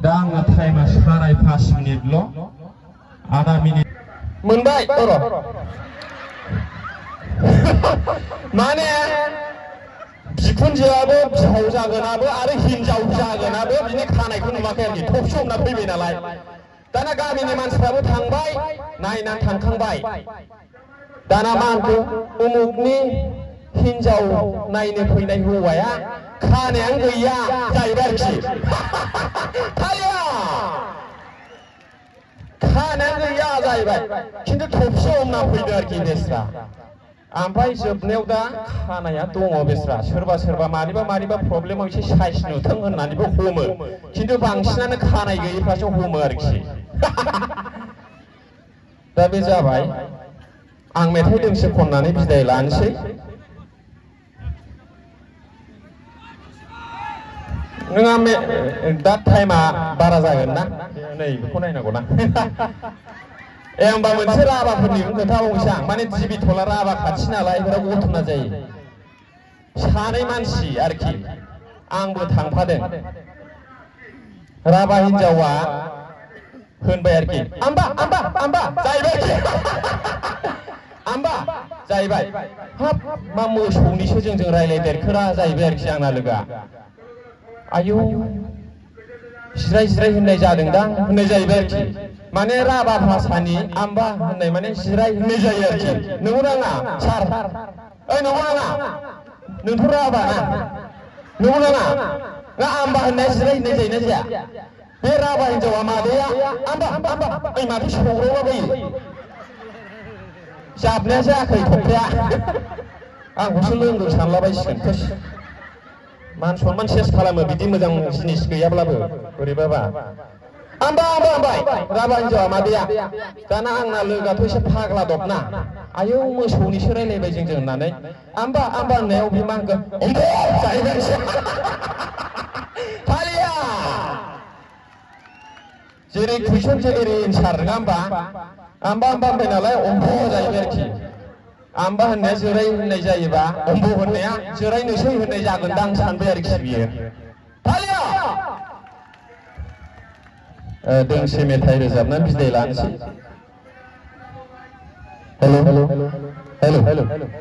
दा आंना टाइमा 5.5 मिनिटल' आधा मिनिट मोनबाय र' माने बिखुनजोआबो बिहाव जागोनाबो आरो हिनजाव जागोनाबो बिनि खानायखौ नुवाखै आरोखि थबसे हमना फैबाय नालाय दाना गामिनि मानसिफ्राबो थांबाय नायनानै थांखांबाय दाना मा होनखो उमुकनि हिनजाव नायनो फैनाय हौवाया खानायानो गैया जाहैबाय आरोखि खानायानो गैया जाहैबाय खिन्थु थबसे हमना फैदो आरोखि बेस्रा ओमफ्राय जोबनायाव दा खानाया दङ बेस्रा सोरबा सोरबा मानिबा प्रब्लेमाव एसे साइज नुथों होननानैबो हमो खिन्थु बांसिनानो खानाय गैयिफ्रासो हमो आरोखि दा बे जाबाय आं मेथाइ दोंसे खननानै बिदाय लानोसै नोंहा दा टाइमा बारा जागोन ना नै बेखौ नायनांगौ ना ए होमबा मोनसे राभाफोरनि खोथा बुंसै आं माने दिबिथला राभा खाथि नालाय बिराद घटना जायो सानै मानसि आरोखि आंबो थांफादों राभा हिनजावा होनबाय आरोखि आम्बा आम्बा आम्बा जाहैबाय आम्बा जाहैबाय हाब मा मोसौनिसो जोंजों रायलायदेरखोरा जाहैबाय आरोखि आंना लोगोआ आयौ जिराय जिराय होननाय जादोंदां होननाय जाहैबाय आरोखि माने राभा भाषानि आम्बा होननाय माने जिराय होननाय जायो आरोखि नंगौ नाङा सार ओइ नंगौ नाङा नोंथ' राभा ना नंगौ नाङा ना आम्बा होननाया जिराय होननाय जायोना जाया बे राभा हिनजावा मादैया आम्बा आम्बा ओइ माथो सौग्रावलाबायो जाबनाया जायाखै थख्राया आंखौसो लोंदों सानलाबायसिगोन मान सनमान सेस खालामो बिदि मोजां जिनिस गैयाब्लाबो बोरैबाबा आम्बा आम्बा आम्बाय राभा हिनजावा मादैया दाना आंना लोगोआथ' एसे फाग्ला दबना आयौ मोसौनिसो रायलायबाय जोंजों होननानै आम्बा आम्बा होननायाव बे मा होनगोन जाहैबाय फालिया जेरै कुइसनसो एरै एन्सार नङा होमबा आम्बा आम्बा होनबाय नालाय अम्ब' जाहैबाय आरोखि आम्बा होननाया जिराय होननाय जायोबा अम्ब' होननाया जिरायनोसै होननाय जागोनदां सानबाय आरोखि बियो फालिया दोंसे मेथाइ रोजाबनानै बिदाय लानोसै हेल' हेल' हेल' हेल'